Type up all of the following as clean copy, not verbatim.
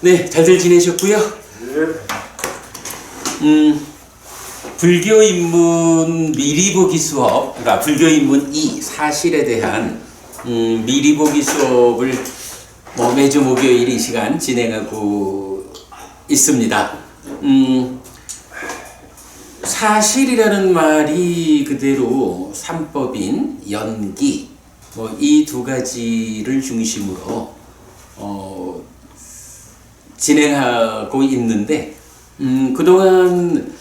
네, 잘들 지내셨고요. 불교 입문 미리 보기 수업, 그러니까 불교 입문 2 사실에 대한 미리 보기 수업을 매주 목요일 이 시간 진행하고 있습니다. 사실이라는 말이 그대로 삼법인 연기, 이 두 가지를 중심으로 진행하고 있는데, 그동안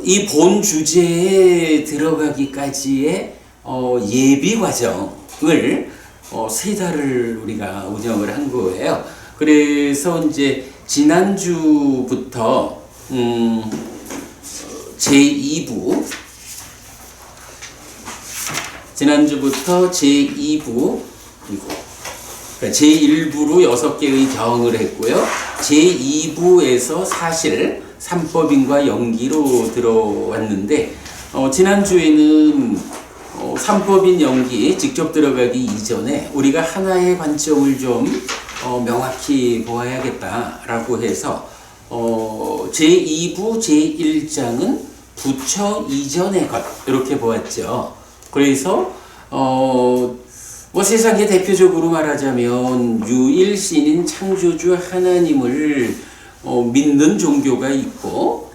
이 본 주제에 들어가기까지의 예비 과정을 3달을 우리가 운영을 한 거예요. 그래서 이제 지난주부터 제2부, 지난주부터 제2부, 그리고 제1부로 6개의 경을 했고요. 제2부에서 사실 삼법인과 연기로 들어왔는데, 지난주에는 삼법인 연기 직접 들어가기 이전에 우리가 하나의 관점을 좀 명확히 보아야겠다라고 해서 제2부 제1장은 부처 이전의 것, 이렇게 보았죠. 그래서 세상에 대표적으로 말하자면 유일신인 창조주 하나님을 믿는 종교가 있고,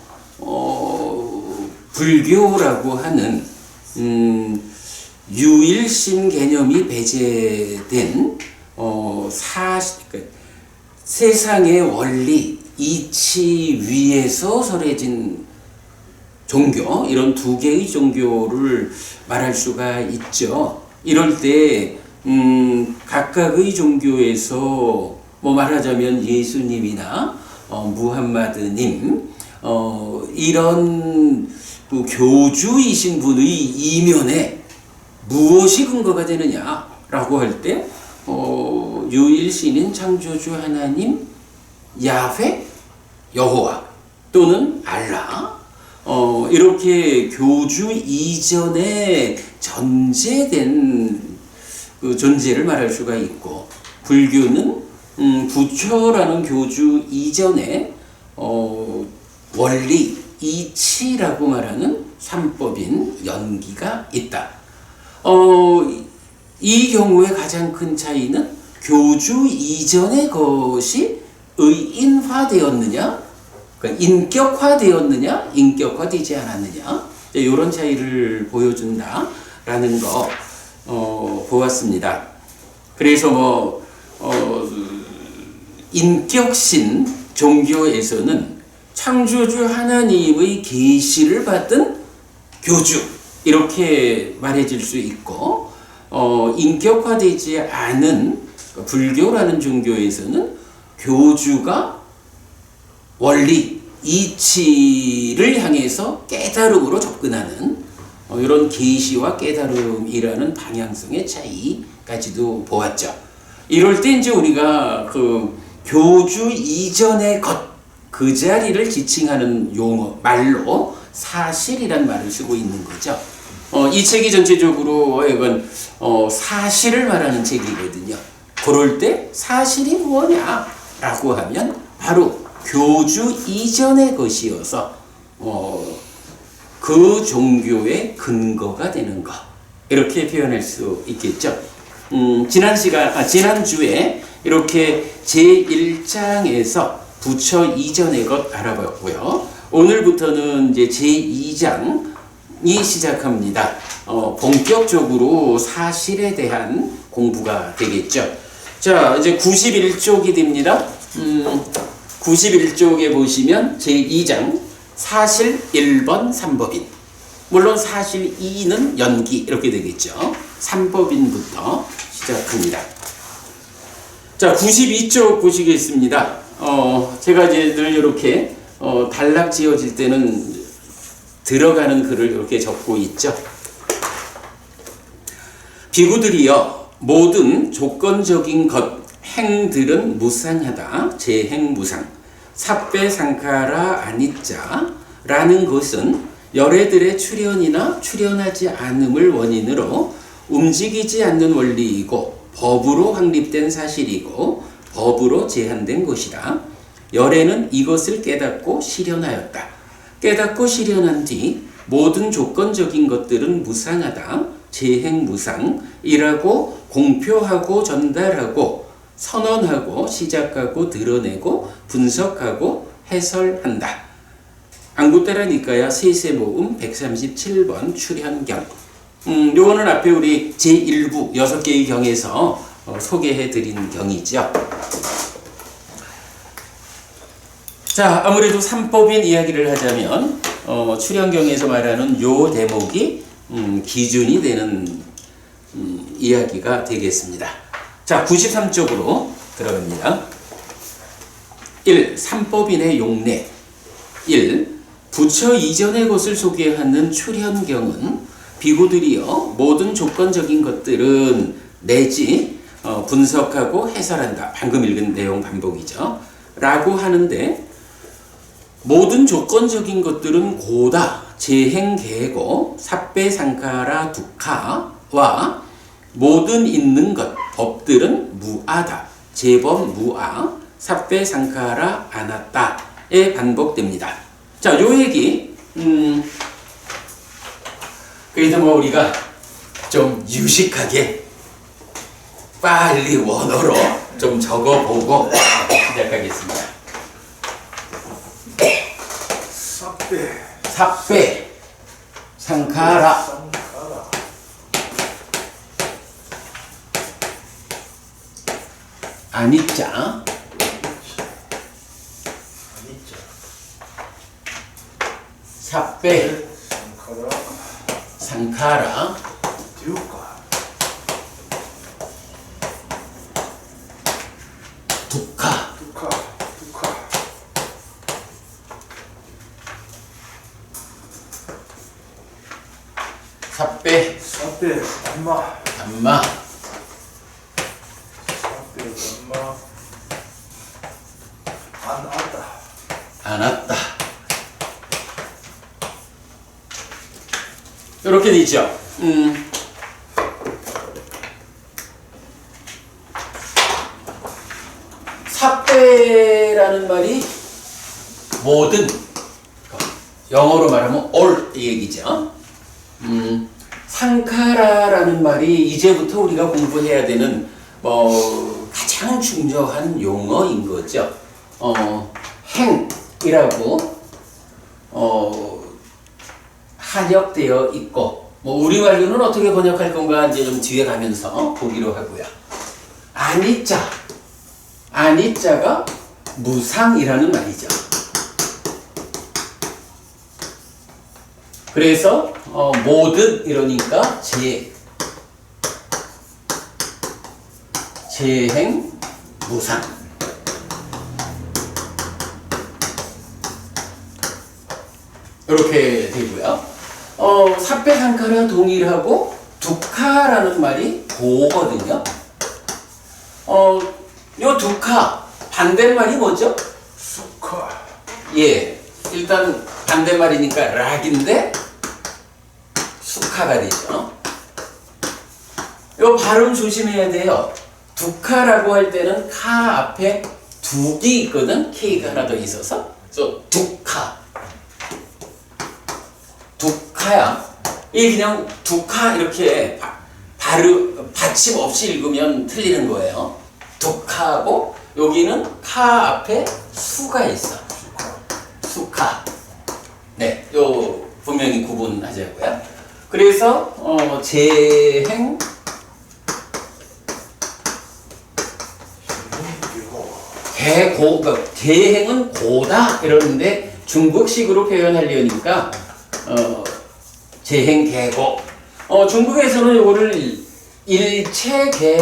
불교라고 하는 유일신 개념이 배제된 세상의 원리 이치 위에서 설해진 종교, 이런 2개의 종교를 말할 수가 있죠. 이럴 때 각각의 종교에서 말하자면 예수님이나 무함마드님, 이런 교주이신 분의 이면에 무엇이 근거가 되느냐라고 할 때 유일신인 창조주 하나님, 야훼, 여호와 또는 알라, 이렇게 교주 이전에 전제된 그 존재를 말할 수가 있고, 불교는 부처라는 교주 이전에 원리 이치라고 말하는 삼법인 연기가 있다. 이 경우에 가장 큰 차이는 교주 이전의 것이 의인화되었느냐, 그러니까 인격화되었느냐, 인격화되지 않았느냐, 이런 차이를 보여준다라는 거 보았습니다. 그래서 인격신 종교에서는 창조주 하나님의 계시를 받은 교주, 이렇게 말해질 수 있고, 인격화되지 않은 불교라는 종교에서는 교주가 원리, 이치를 향해서 깨달음으로 접근하는 이런 계시와 깨달음이라는 방향성의 차이까지도 보았죠. 이럴 때 이제 우리가 그 교주 이전의 것, 그 자리를 지칭하는 용어, 말로 사실이란 말을 쓰고 있는 거죠. 이 책이 전체적으로 이건 사실을 말하는 책이거든요. 그럴 때 사실이 뭐냐라고 하면 바로 교주 이전의 것이어서 그 종교의 근거가 되는 것, 이렇게 표현할 수 있겠죠. 지난주에 이렇게 제1장에서 부처 이전의 것 알아봤고요. 오늘부터는 이제 제2장이 시작합니다. 본격적으로 사실에 대한 공부가 되겠죠. 자, 이제 91쪽이 됩니다. 91쪽에 보시면 제2장 사실 1번 삼법인, 물론 사실 2는 연기, 이렇게 되겠죠. 삼법인부터 시작합니다. 자, 92쪽 보시겠습니다. 제가 이제 늘 이렇게 단락 지어질 때는 들어가는 글을 이렇게 적고 있죠. 비구들이여, 모든 조건적인 것 행들은 무상하다. 재행무상. 삽배상카라 아니짜라는 것은 열애들의 출현이나 출현하지 않음을 원인으로 움직이지 않는 원리이고 법으로 확립된 사실이고 법으로 제한된 것이다. 열애는 이것을 깨닫고 실현하였다. 깨닫고 실현한 뒤 모든 조건적인 것들은 무상하다. 재행무상이라고 공표하고 전달하고 선언하고 시작하고 드러내고 분석하고 해설한다. 안구따라 니까야 세세모음 137번 출현경. 요거는 앞에 우리 제1부 6개의 경에서 소개해드린 경이죠. 자, 아무래도 삼법인 이야기를 하자면 출현경에서 말하는 요 대목이 기준이 되는 이야기가 되겠습니다. 자, 93쪽으로 들어갑니다. 1. 삼법인의 용례. 1. 부처 이전의 것을 소개하는 출현경은 비구들이여 모든 조건적인 것들은 내지 분석하고 해설한다. 방금 읽은 내용 반복이죠. 라고 하는데 모든 조건적인 것들은 고다, 재행계고, 삽배상카라 두카와 모든 있는 것, 법들은 무아다, 제법 무아, 삽배상카라 아나따에 반복됩니다. 자, 요 얘기 그래도 뭐 우리가 좀 유식하게 빨리 원어로 좀 적어보고 시작하겠습니다. 삽배 상카라 아니짜 삽배 상카라 두카 삽배 담마 안았다 이렇게 되죠. 삽배라는 말이 모든, 영어로 말하면 all 이 얘기죠. 상카라라는 말이 이제부터 우리가 공부해야 되는 가장 중요한 용어인 거죠. 행이라고 한역되어 있고, 우리말로는 어떻게 번역할 건가 이제 좀 뒤에 가면서 보기로 하고요. 아니자가 무상이라는 말이죠. 그래서 모든 이러니까 재행 무상. 이렇게 되고요. 삽배상카랑 동일하고 두카라는 말이 고거든요. 요 두카 반대말이 뭐죠? 수카. 예, 일단 반대말이니까 락인데 수카가 되죠. 요 발음 조심해야 돼요. 두카라고 할 때는 카 앞에 둑이 있거든. K가 하나 더 있어서. 그래서 두카야. 이게 그냥 두카 이렇게 받침 없이 읽으면 틀리는 거예요. 두카하고 여기는 카 앞에 수가 있어. 수카. 네, 요 분명히 구분하자고요. 그래서 재행 재행은 고다 이러는데 중국식으로 표현하려니까 재행계고. 중국에서는 이거를 일체계고라고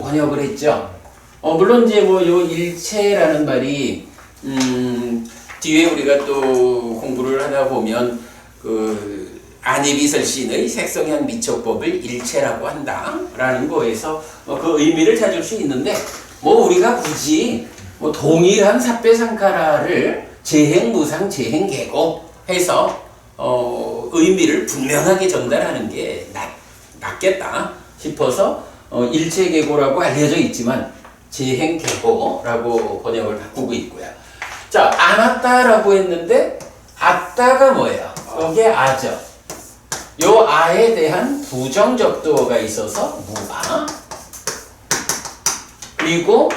번역을 했죠. 물론 이제 요 일체라는 말이 뒤에 우리가 또 공부를 하다 보면 안이비설신의 색성향 미촉법을 일체라고 한다라는 거에서 그 의미를 찾을 수 있는데 우리가 굳이 동일한 삽배상카라를 재행무상 재행계고 해서 의미를 분명하게 전달하는 게 낫겠다 싶어서 일체계고라고 알려져 있지만 재행계고라고 번역을 바꾸고 있고요. 자, 안 왔다라고 했는데 왔다가 뭐예요? 이게 아죠. 요 아에 대한 부정적도어가 있어서 무아. 그리고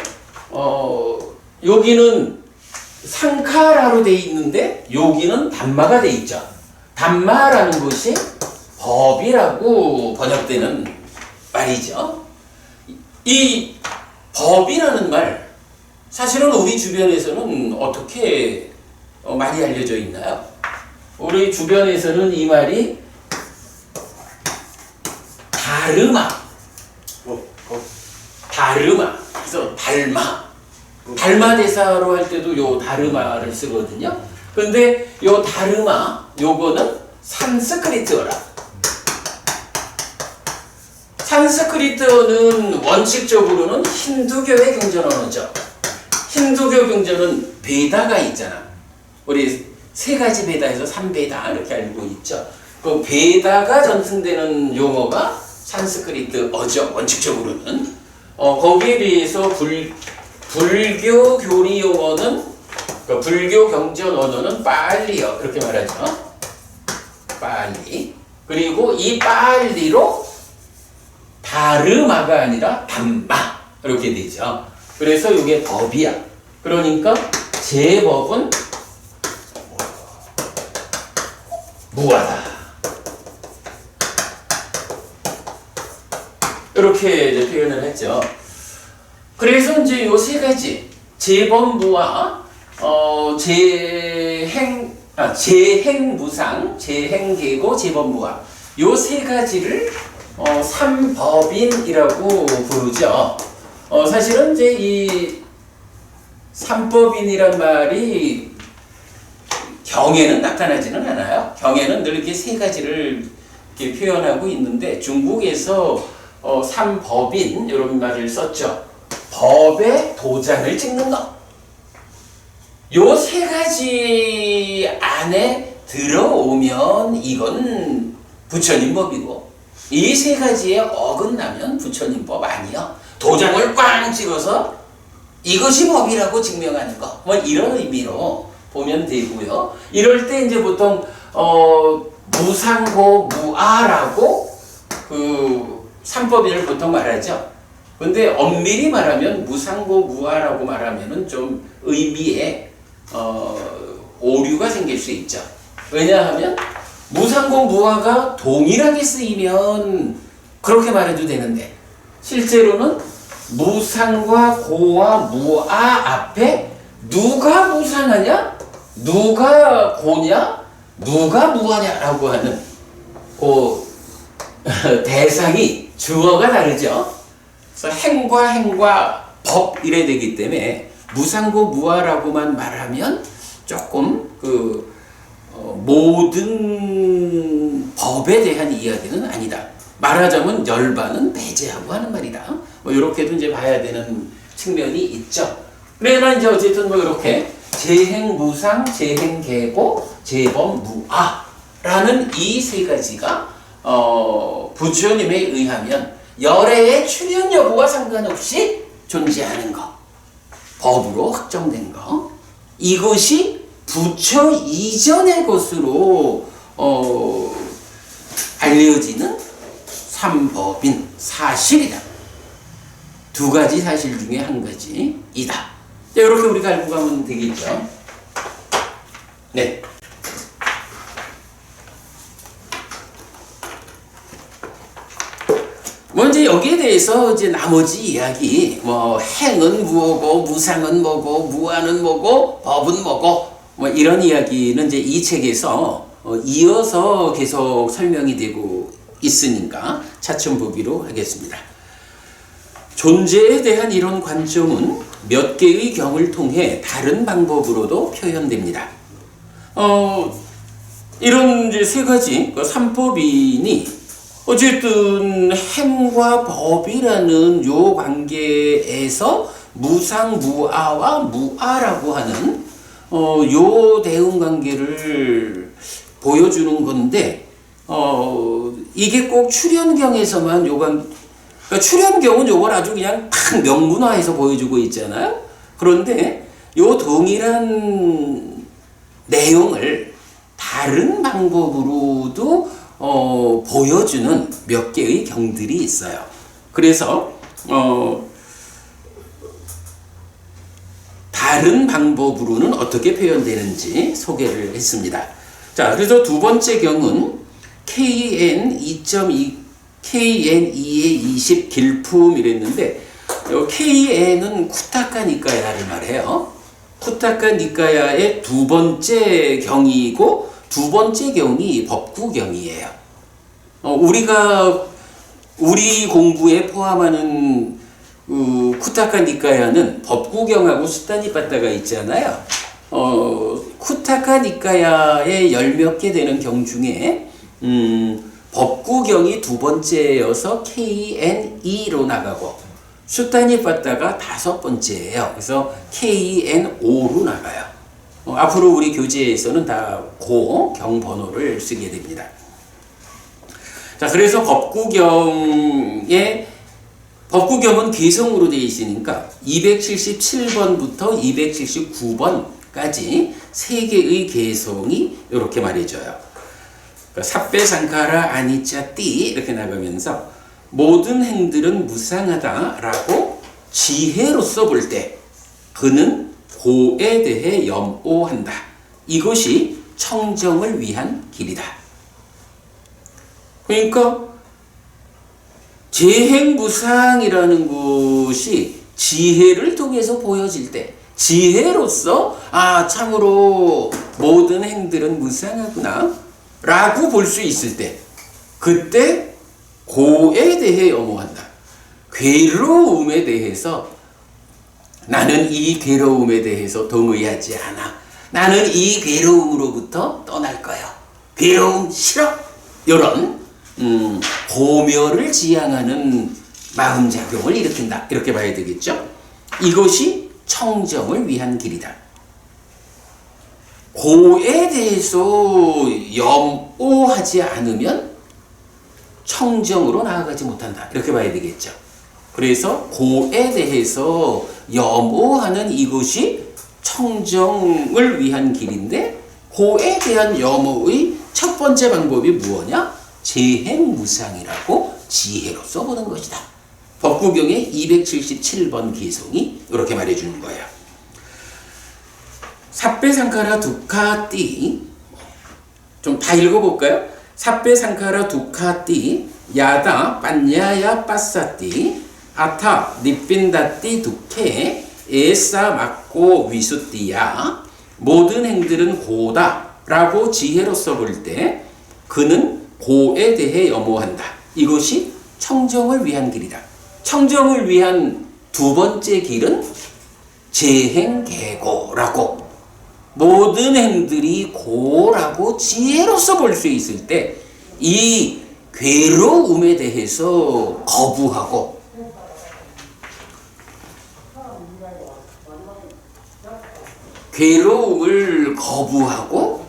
여기는 상카라로 돼 있는데 여기는 단마가 돼 있죠. 단마라는 것이 법이라고 번역되는 말이죠. 이 법이라는 말, 사실은 우리 주변에서는 어떻게 많이 알려져 있나요? 우리 주변에서는 이 말이 다르마, 그래서 달마 대사로 할 때도 요 다르마를 쓰거든요. 근데 요 다르마, 요거는 산스크리트어라. 산스크리트어는 원칙적으로는 힌두교의 경전 언어죠. 힌두교 경전은 베다가 있잖아. 우리 세 가지 베다에서 3베다 이렇게 알고 있죠. 그 베다가 전승되는 용어가 산스크리트어죠. 원칙적으로는. 거기에 비해서 불교 교리 용어는, 불교 경전 언어는 빨리어 그렇게 말하죠. 빨리. 그리고 이 빨리로 다르마가 아니라 담마 이렇게 되죠. 그래서 이게 법이야. 그러니까 제법은 무하다. 이렇게 이제 표현을 했죠. 그래서 이제 요 세 가지 제법무아, 재행무상, 재행계고, 제법무아 요 세 가지를 삼법인이라고 부르죠. 사실은 이제 이 삼법인이란 말이 경에는 나타나지는 않아요. 경에는 늘 이렇게 세 가지를 이렇게 표현하고 있는데 중국에서 삼법인 이런 말을 썼죠. 법에 도장을 찍는 것. 요 세 가지 안에 들어오면 이건 부처님법이고, 이 세 가지에 어긋나면 부처님법 아니요. 도장을 꽝 찍어서 이것이 법이라고 증명하는 거. 뭐 이런 의미로 보면 되고요. 이럴 때 이제 보통 무상고 무아라고 그 삼법인을 보통 말하죠. 근데 엄밀히 말하면 무상고 무아라고 말하면은 좀 의미에 오류가 생길 수 있죠. 왜냐하면 무상고 무아가 동일하게 쓰이면 그렇게 말해도 되는데 실제로는 무상과 고와 무아 앞에 누가 무상하냐? 누가 고냐? 누가 무하냐라고 하는 그 대상이 주어가 다르죠. 그래서 행과 법 이래 되기 때문에 무상고 무아라고만 말하면 조금 그 모든 법에 대한 이야기는 아니다. 말하자면 열반은 배제하고 하는 말이다. 뭐 이렇게도 이제 봐야 되는 측면이 있죠. 그러나 이제 어쨌든 뭐 이렇게 재행무상, 재행계고, 재법무아라는 이 세 가지가 부처님에 의하면 열애의 출현 여부와 상관없이 존재하는 것, 법으로 확정된 것, 이것이 부처 이전의 것으로 알려지는 삼법인 사실이다. 두 가지 사실 중에 한 가지이다. 이렇게 우리가 알고 가면 되겠죠. 네. 먼저 여기에 대해서 이제 나머지 이야기, 뭐 행은 뭐고, 무상은 뭐고, 무아는 뭐고, 법은 뭐고, 뭐 이런 이야기는 이제 이 책에서 이어서 계속 설명이 되고 있으니까 차츰 보기로 하겠습니다. 존재에 대한 이런 관점은 몇 개의 경을 통해 다른 방법으로도 표현됩니다. 이런 이제 세 가지 삼법인이 어쨌든 행과 법이라는 요 관계에서 무상무아와 무아라고 하는 요 대응 관계를 보여주는 건데 이게 꼭 출현경에서만 그러니까 출현경은 요걸 아주 그냥 딱 명문화해서 보여주고 있잖아요. 그런데 요 동일한 내용을 다른 방법으로도 보여주는 몇 개의 경들이 있어요. 그래서 다른 방법으로는 어떻게 표현되는지 소개를 했습니다. 자, 그래서 두 번째 경은 KN 2.2, KN 2의 20 길품이랬는데, KN은 쿠타카 니까야를 말해요. 쿠타카 니까야의 두 번째 경이고, 두 번째 경이 법구경이에요. 우리 공부에 포함하는 쿠타카 니까야는 법구경하고 수타니빠따가 있잖아요. 쿠타카 니까야의 열 몇 개 되는 경 중에 법구경이 두 번째여서 KN2로 나가고 수타니빠따가 다섯 번째예요. 그래서 KN5로 나가요. 앞으로 우리 교재에서는 다 그 경 번호를 쓰게 됩니다. 자, 그래서 법구경은 개성으로 되어 있으니까 277번부터 279번까지 세 개의 개성이 이렇게 말해줘요. 그러니까 삿배상카라 아니짜띠 이렇게 나가면서 모든 행들은 무상하다라고 지혜로서 볼 때 그는 고에 대해 염오한다. 이것이 청정을 위한 길이다. 그러니까 재행무상이라는 것이 지혜를 통해서 보여질 때, 지혜로서 참으로 모든 행들은 무상하구나 라고 볼 수 있을 때, 그때 고에 대해 염오한다. 괴로움에 대해서 나는 이 괴로움에 대해서 동의하지 않아. 나는 이 괴로움으로부터 떠날 거야. 괴로움 싫어. 이런 고멸을 지향하는 마음작용을 일으킨다. 이렇게 봐야 되겠죠. 이것이 청정을 위한 길이다. 고에 대해서 염오하지 않으면 청정으로 나아가지 못한다. 이렇게 봐야 되겠죠. 그래서 고에 대해서 염오하는 이것이 청정을 위한 길인데, 고에 대한 염오의 첫 번째 방법이 무엇이냐? 재행무상이라고 지혜로서 보는 것이다. 법구경의 277번 개성이 이렇게 말해주는 거예요. 삿배상카라 두카띠, 좀 다 읽어볼까요? 삿배상카라 두카띠 야다 빤야야 빠싸띠 아타 니빈다띠 두케 에싸 맞고 위수띠야. 모든 행들은 고다 라고 지혜로서 볼 때 그는 고에 대해 염오한다. 이것이 청정을 위한 길이다. 청정을 위한 두 번째 길은 재행계고라고, 모든 행들이 고라고 지혜로서 볼 수 있을 때 이 괴로움에 대해서 거부하고, 괴로움을 거부하고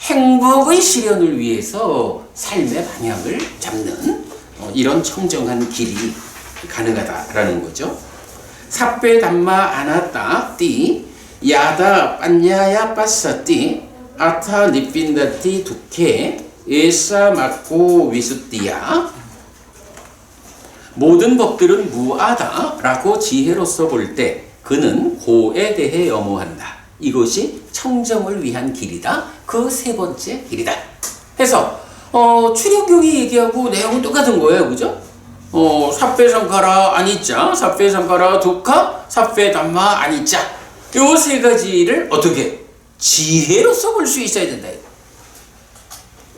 행복의 실현을 위해서 삶의 방향을 잡는 이런 청정한 길이 가능하다라는 거죠. 삿배 담마 아나따 띠 야다 빤야야 빠싸띠 아타 니빈다띠 두케 에싸 맞고 위수띠야. 모든 법들은 무아다라고 지혜로서 볼 때 그는 고에 대해 염오한다. 이것이 청정을 위한 길이다. 그 세 번째 길이다. 해서 출현경이 얘기하고 내용은 똑같은 거예요. 그죠? 삿배상카라 아니짜, 삿배상카라 두카, 삿배담마 아니짜. 요 세 가지를 어떻게? 지혜로서 볼 수 있어야 된다.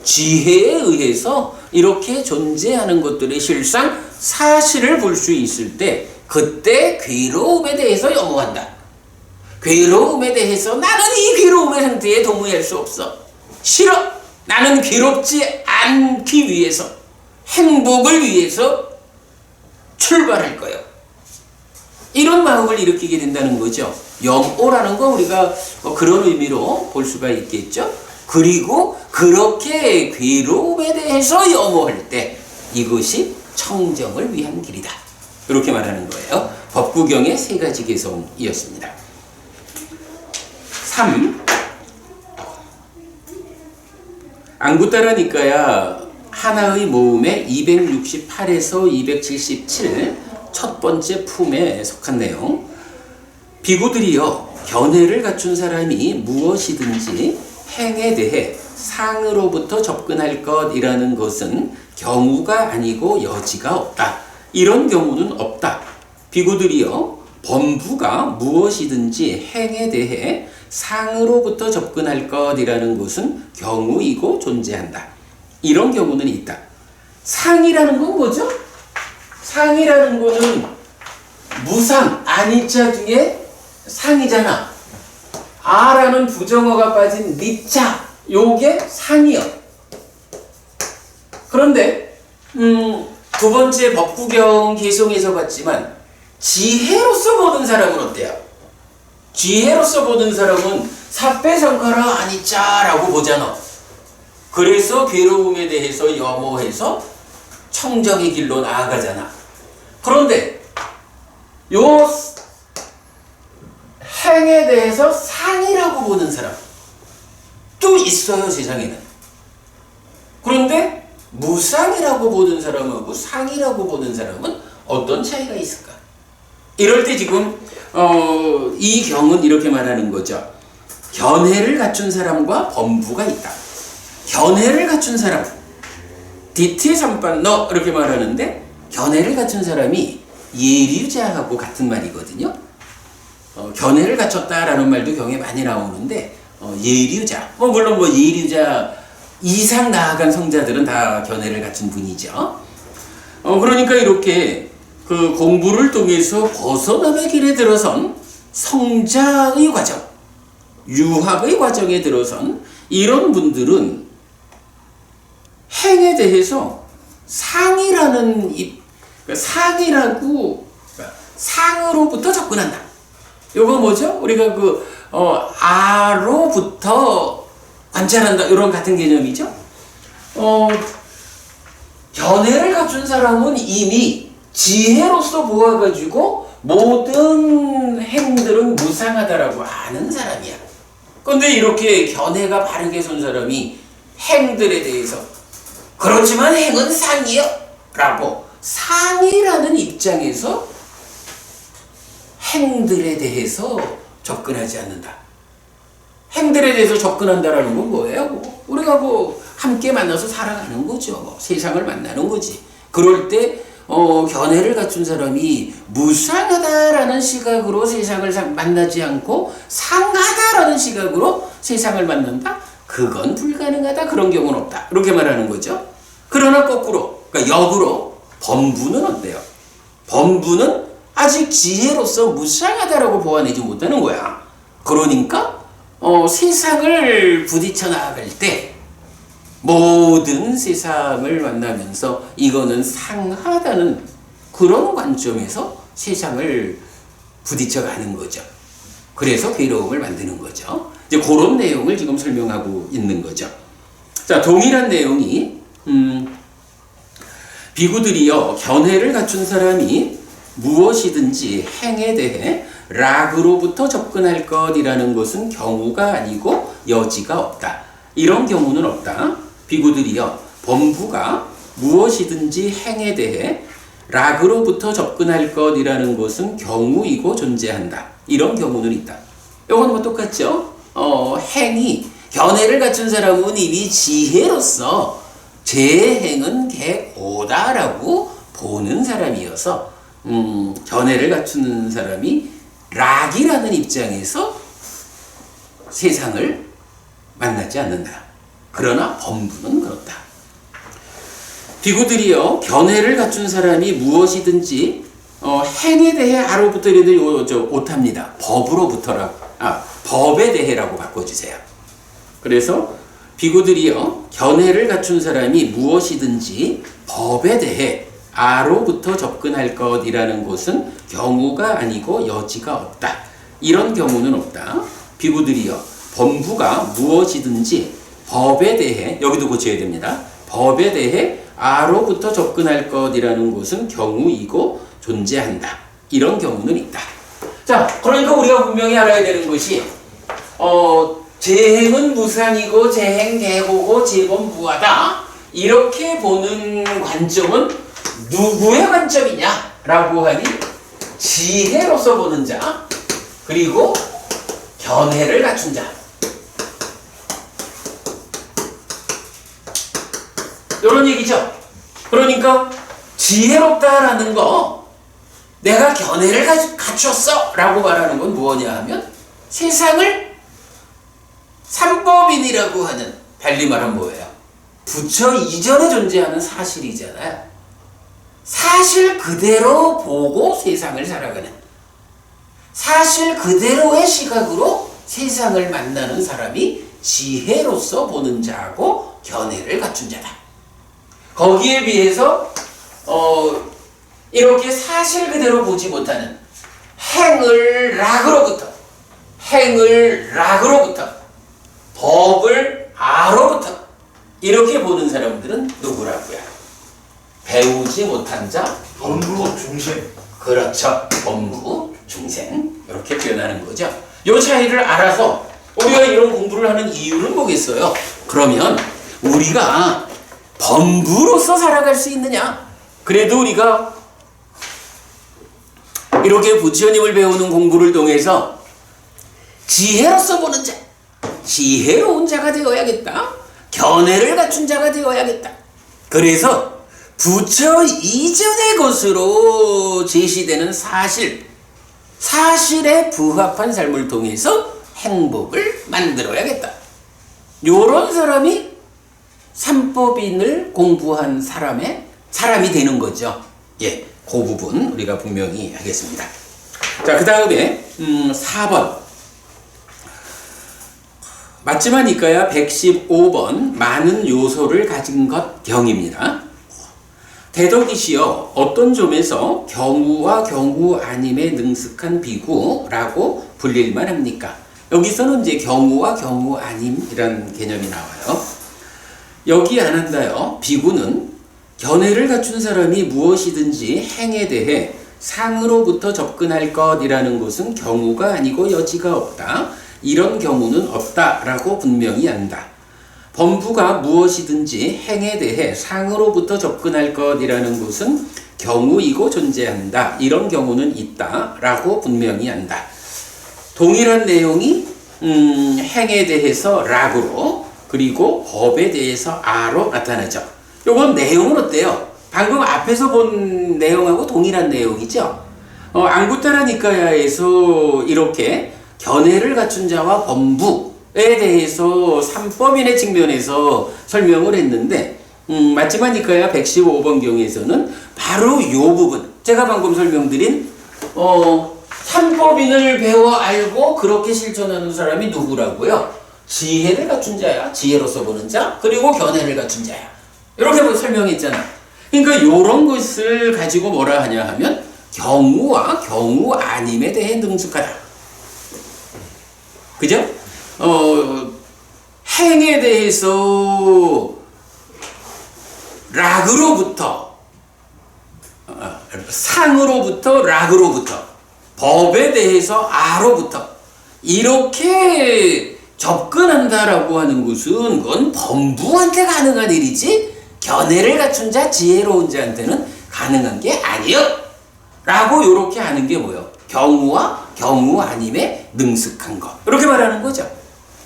지혜에 의해서 이렇게 존재하는 것들의 실상, 사실을 볼 수 있을 때 그때 괴로움에 대해서 염오한다. 괴로움에 대해서 나는 이 괴로움의 상태에 동의할 수 없어. 싫어. 나는 괴롭지 않기 위해서, 행복을 위해서 출발할 거예요. 이런 마음을 일으키게 된다는 거죠. 염오라는 건 우리가 그런 의미로 볼 수가 있겠죠. 그리고 그렇게 괴로움에 대해서 염오할 때 이것이 청정을 위한 길이다. 이렇게 말하는 거예요. 법구경의 세 가지 개성이었습니다. 3. 안구따라니까야 하나의 모음의 268에서 277 첫 번째 품에 속한 내용. 비구들이여 견해를 갖춘 사람이 무엇이든지 행에 대해 상으로부터 접근할 것이라는 것은 경우가 아니고 여지가 없다. 이런 경우는 없다. 비구들이여 범부가 무엇이든지 행에 대해 상으로부터 접근할 것이라는 것은 경우이고 존재한다. 이런 경우는 있다. 상이라는 건 뭐죠? 상이라는 거는 무상, 아니자 중에 상이잖아. 아라는 부정어가 빠진 니자, 요게 상이요. 그런데 두 번째 법구경 개성에서 봤지만 지혜로서 보는 사람은 어때요? 지혜로서 보는 사람은 사패상카라 아니자라고 보잖아. 그래서 괴로움에 대해서 염호해서 청정의 길로 나아가잖아. 그런데 요 행에 대해서 상이라고 보는 사람 또 있어요, 세상에는. 그런데 무상이라고 보는 사람하고 상이라고 보는 사람은 어떤 차이가 있을까? 이럴 때 지금 이 경은 이렇게 말하는 거죠. 견해를 갖춘 사람과 범부가 있다. 견해를 갖춘 사람, 디티 삼반너 이렇게 말하는데 견해를 갖춘 사람이 예류자하고 같은 말이거든요. 견해를 갖췄다라는 말도 경에 많이 나오는데 예류자, 물론 예류자 이상 나아간 성자들은 다 견해를 갖춘 분이죠. 그러니까 이렇게 그 공부를 통해서 벗어남의 길에 들어선 성자의 과정, 유학의 과정에 들어선 이런 분들은 행에 대해서 상이라는 상이라고 상으로부터 접근한다. 요거 뭐죠? 우리가 아로부터 관찰한다. 이런 같은 개념이죠. 견해를 갖춘 사람은 이미 지혜로서 보아가지고 모든 행들은 무상하다라고 아는 사람이야. 그런데 이렇게 견해가 바르게 선 사람이 행들에 대해서 그렇지만 행은 상이요 라고 상이라는 입장에서 행들에 대해서 접근하지 않는다. 행들에 대해서 접근한다라는 건 뭐예요? 우리가 함께 만나서 살아가는 거죠. 세상을 만나는 거지. 그럴 때 견해를 갖춘 사람이 무상하다라는 시각으로 세상을 만나지 않고 상하다라는 시각으로 세상을 만난다? 그건 불가능하다. 그런 경우는 없다. 이렇게 말하는 거죠. 그러나 거꾸로, 그러니까 역으로 범부는 어때요? 범부는 아직 지혜로서 무상하다라고 보아내지 못하는 거야. 그러니까 세상을 부딪혀 나아갈 때 모든 세상을 만나면서 이거는 상하다는 그런 관점에서 세상을 부딪혀 가는 거죠. 그래서 괴로움을 만드는 거죠. 이제 그런 내용을 지금 설명하고 있는 거죠. 자, 동일한 내용이 비구들이여 견해를 갖춘 사람이 무엇이든지 행에 대해 락으로부터 접근할 것이라는 것은 경우가 아니고 여지가 없다. 이런 경우는 없다. 비구들이여 범부가 무엇이든지 행에 대해 락으로부터 접근할 것이라는 것은 경우이고 존재한다. 이런 경우는 있다. 이건 똑같죠? 행이 견해를 갖춘 사람은 이미 지혜로서 제 행은 개고다라고 보는 사람이어서 견해를 갖추는 사람이 락이라는 입장에서 세상을 만나지 않는다. 그러나 범부는 그렇다. 비구들이여 견해를 갖춘 사람이 무엇이든지 행에 대해 아로부터 이랬는데 오탑니다. 법에 대해라고 바꿔주세요. 그래서 비구들이여 견해를 갖춘 사람이 무엇이든지 법에 대해 아로부터 접근할 것이라는 것은 경우가 아니고 여지가 없다. 이런 경우는 없다. 비구들이여 범부가 무엇이든지 법에 대해, 여기도 고쳐야 됩니다. 법에 대해 아로부터 접근할 것이라는 것은 경우이고 존재한다. 이런 경우는 있다. 자, 그러니까 우리가 분명히 알아야 되는 것이 재행은 무상이고 재행 계고고 재범 무하다. 이렇게 보는 관점은 누구의 관점이냐라고 하니 지혜로서 보는 자, 그리고 견해를 갖춘 자, 이런 얘기죠. 그러니까 지혜롭다라는 거, 내가 견해를 갖췄어 라고 말하는 건 무엇이냐 하면 세상을 삼법인이라고 하는, 달리 말하면 뭐예요? 부처 이전에 존재하는 사실이잖아요. 사실 그대로 보고 세상을 살아가는, 사실 그대로의 시각으로 세상을 만나는 사람이 지혜로서 보는 자고 견해를 갖춘 자다. 거기에 비해서 이렇게 사실 그대로 보지 못하는 행을 락으로부터 법을 아로부터 이렇게 보는 사람들은 누구라고요? 배우지 못한 자, 범부 중생. 그렇죠. 범부 중생, 이렇게 표현하는 거죠. 이 차이를 알아서 우리가 이런 공부를 하는 이유는 뭐겠어요? 그러면 우리가 범부로서 살아갈 수 있느냐? 그래도 우리가 이렇게 부처님을 배우는 공부를 통해서 지혜로서 보는 자, 지혜로운 자가 되어야겠다. 견해를 갖춘 자가 되어야겠다. 그래서 부처 이전의 것으로 제시되는 사실에 부합한 삶을 통해서 행복을 만들어야겠다. 요런 사람이 삼법인을 공부한 사람이 되는 거죠. 예, 그 부분 우리가 분명히 하겠습니다. 자, 그 다음에 4번. 맞지만 이까야 115번 많은 요소를 가진 것 경입니다. 대덕이시여 어떤 점에서 경우와 경우 아님에 능숙한 비구라고 불릴만 합니까? 여기서는 이제 경우와 경우 아님이라는 개념이 나와요. 여기 안 한다요. 비구는 견해를 갖춘 사람이 무엇이든지 행에 대해 상으로부터 접근할 것이라는 것은 경우가 아니고 여지가 없다. 이런 경우는 없다라고 분명히 한다. 범부가 무엇이든지 행에 대해 상으로부터 접근할 것이라는 것은 경우이고 존재한다. 이런 경우는 있다라고 분명히 한다. 동일한 내용이 행에 대해서 락으로, 그리고 법에 대해서 아로 나타나죠. 요건 내용은 어때요? 방금 앞에서 본 내용하고 동일한 내용이죠. 앙구타라 니카야에서 이렇게 견해를 갖춘 자와 범부에 대해서 삼법인의 측면에서 설명을 했는데, 맞지만 니카야 115번 경에서는 바로 요 부분, 제가 방금 설명드린 삼법인을 배워 알고 그렇게 실천하는 사람이 누구라고요? 지혜를 갖춘 자야. 지혜로서 보는 자, 그리고 견해를 갖춘 자야. 이렇게 설명했잖아. 그러니까 요런 것을 가지고 뭐라 하냐 하면 경우와 경우 아님에 대해 능숙하다. 그죠? 행에 대해서 락으로부터, 상으로부터 락으로부터, 법에 대해서 아로부터 이렇게 접근한다라고 하는 것은 그건 범부한테 가능한 일이지 견해를 갖춘 자, 지혜로운 자한테는 가능한 게 아니요 라고 요렇게 하는 게 뭐예요? 경우와 경우 아님에 능숙한 것, 이렇게 말하는 거죠.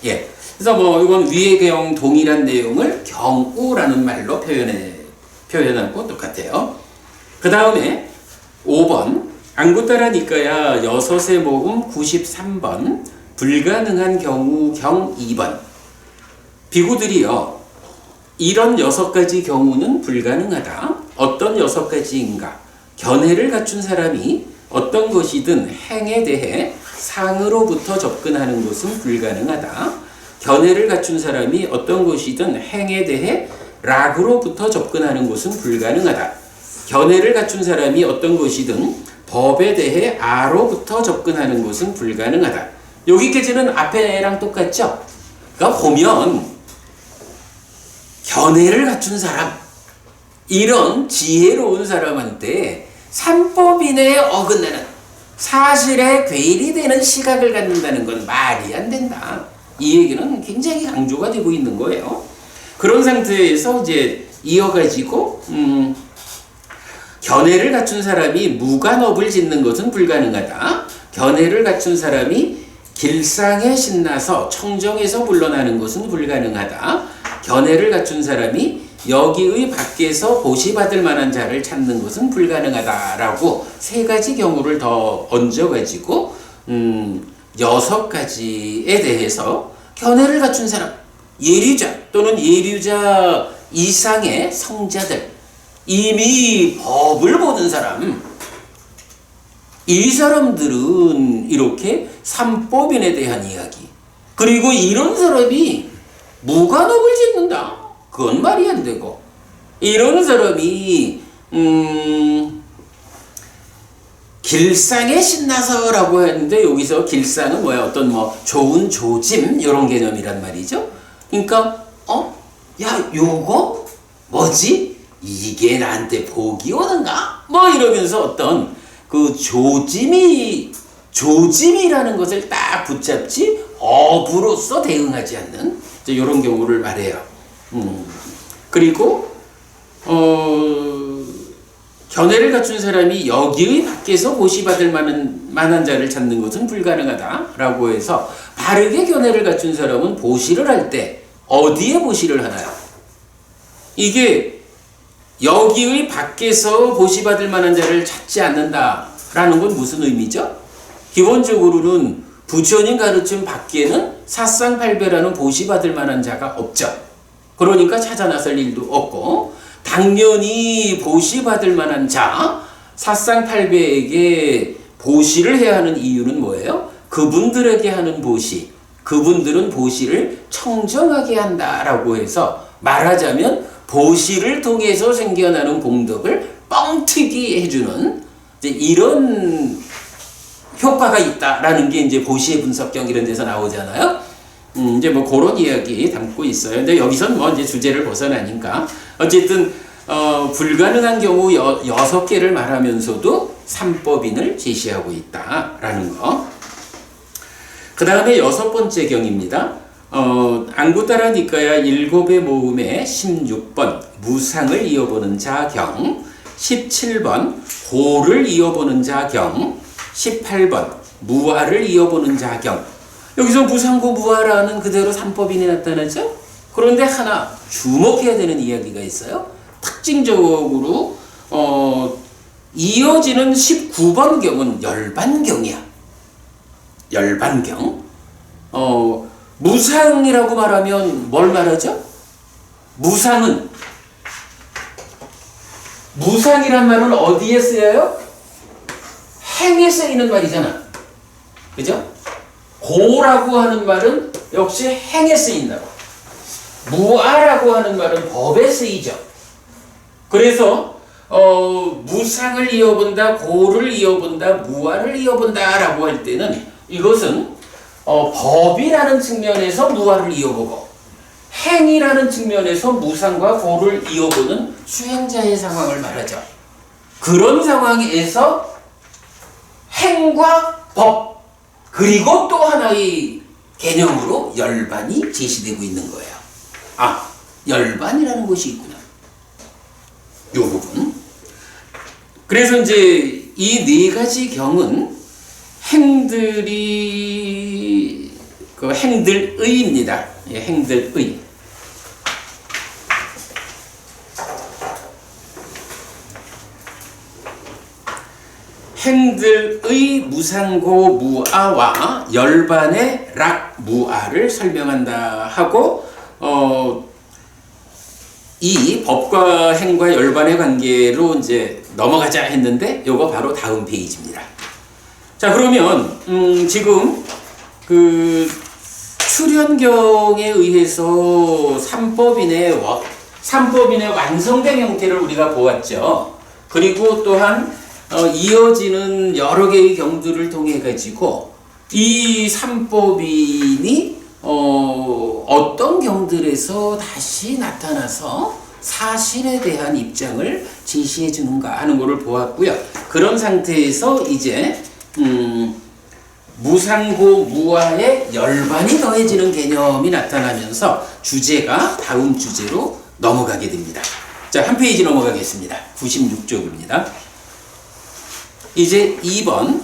예. 그래서 뭐 이건 위의 경우 동일한 내용을 경우라는 말로 표현하고 똑같아요. 그 다음에 5번 앙구타라 니까야 6의 모음 93번 불가능한 경우 경 2번. 비구들이요, 이런 6가지 경우는 불가능하다. 어떤 6가지인가? 견해를 갖춘 사람이 어떤 것이든 행에 대해 상으로부터 접근하는 것은 불가능하다. 견해를 갖춘 사람이 어떤 것이든 행에 대해 락으로부터 접근하는 것은 불가능하다. 견해를 갖춘 사람이 어떤 것이든 법에 대해 아로부터 접근하는 것은 불가능하다. 여기까지는 앞에랑 똑같죠? 그러니까 보면 견해를 갖춘 사람, 이런 지혜로운 사람한테 삼법인에 어긋나는 사실에 괴리 되는 시각을 갖는다는 건 말이 안 된다. 이 얘기는 굉장히 강조가 되고 있는 거예요. 그런 상태에서 이제 이어가지고 견해를 갖춘 사람이 무간업을 짓는 것은 불가능하다. 견해를 갖춘 사람이 길상에 신나서 청정에서 물러나는 것은 불가능하다. 견해를 갖춘 사람이 여기의 밖에서 보시받을 만한 자를 찾는 것은 불가능하다라고 세 가지 경우를 더 얹어가지고 6가지에 대해서 견해를 갖춘 사람, 예류자 또는 예류자 이상의 성자들, 이미 법을 보는 사람, 이 사람들은 이렇게 삼법인에 대한 이야기, 그리고 이런 사람이 무간업을 짓는다. 그건 말이 안 되고, 이런 사람이 길상에 신나서라고 했는데 여기서 길상은 뭐야? 어떤 뭐 좋은 조짐 이런 개념이란 말이죠. 그러니까 야 요거 뭐지? 이게 나한테 복이 오는가? 뭐 이러면서 어떤 그 조짐이라는 것을 딱 붙잡지 업으로서 대응하지 않는 이런 경우를 말해요. 그리고 견해를 갖춘 사람이 여기의 밖에서 보시받을 만한 자를 찾는 것은 불가능하다라고 해서 바르게 견해를 갖춘 사람은 보시를 할 때 어디에 보시를 하나요? 이게 여기의 밖에서 보시받을 만한 자를 찾지 않는다라는 건 무슨 의미죠? 기본적으로는 부처님 가르침 밖에는 사상팔배라는 보시받을 만한 자가 없죠. 그러니까 찾아 나설 일도 없고, 당연히 보시받을 만한 자, 사상팔배에게 보시를 해야 하는 이유는 뭐예요? 그분들에게 하는 보시, 그분들은 보시를 청정하게 한다라고 해서 말하자면 보시를 통해서 생겨나는 공덕을 뻥튀기 해주는 이런 효과가 있다라는 게 이제 보시의 분석경 이런 데서 나오잖아요. 이제 뭐 그런 이야기 담고 있어요. 근데 여기서는 뭐 이제 주제를 벗어나니까 어쨌든 불가능한 경우 6개를 말하면서도 삼법인을 제시하고 있다라는 거. 그 다음에 6번째 경입니다. 앙구타라 니까야 7의 모음에 16번 무상을 이어보는 자경, 17번 고를 이어보는 자경, 18번 무아를 이어보는 자경. 여기서 무상고 무아라는 그대로 삼법인이 나타나죠. 그런데 하나 주목해야 되는 이야기가 있어요. 특징적으로 이어지는 19번 경은 열반경이야. 열반경. 무상이라고 말하면 뭘 말하죠? 무상이란 말은 어디에 쓰여요? 행에 쓰이는 말이잖아. 그죠? 고라고 하는 말은 역시 행에 쓰인다고. 무아라고 하는 말은 법에 쓰이죠. 그래서 무상을 이어본다, 고를 이어본다, 무아를 이어본다 라고 할 때는 이것은 법이라는 측면에서 무아를 이어보고 행이라는 측면에서 무상과 고를 이어보는 수행자의 상황을 말하죠. 그런 상황에서 행과 법, 그리고 또 하나의 개념으로 열반이 제시되고 있는 거예요. 아, 열반이라는 것이 있구나. 이 부분. 그래서 이제 이 4가지 경은 행들의입니다. 예, 행들의. 행들의 무상고 무아와 열반의 락 무아를 설명한다 하고 이 법과 행과 열반의 관계로 이제 넘어가자 했는데 요거 바로 다음 페이지입니다. 자, 그러면 지금 그 출현경에 의해서 삼법인의 완성된 형태를 우리가 보았죠. 그리고 또한 이어지는 여러 개의 경들을 통해 가지고 이 삼법인이 어떤 경들에서 다시 나타나서 사실에 대한 입장을 제시해 주는가 하는 것을 보았고요. 그런 상태에서 이제 무상고 무아의 열반이 더해지는 개념이 나타나면서 주제가 다음 주제로 넘어가게 됩니다. 자, 한 페이지 넘어가겠습니다. 96쪽입니다. 이제 2번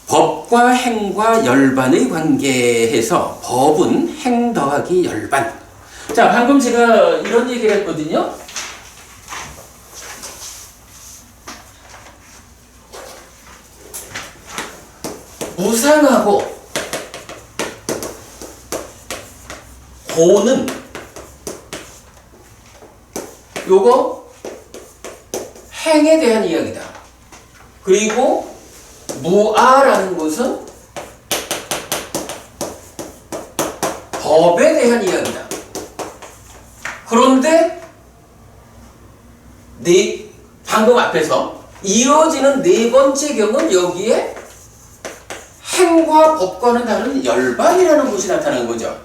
법과 행과 열반의 관계에서 법은 행 더하기 열반. 자, 방금 제가 이런 얘기를 했거든요. 무상하고 고는 요거 행에 대한 이야기다. 그리고 무아라는 것은 법에 대한 이야기다. 그런데 방금 앞에서 이어지는 네 번째 경은 여기에 행과 법과는 다른 열반이라는 것이 나타나는 거죠.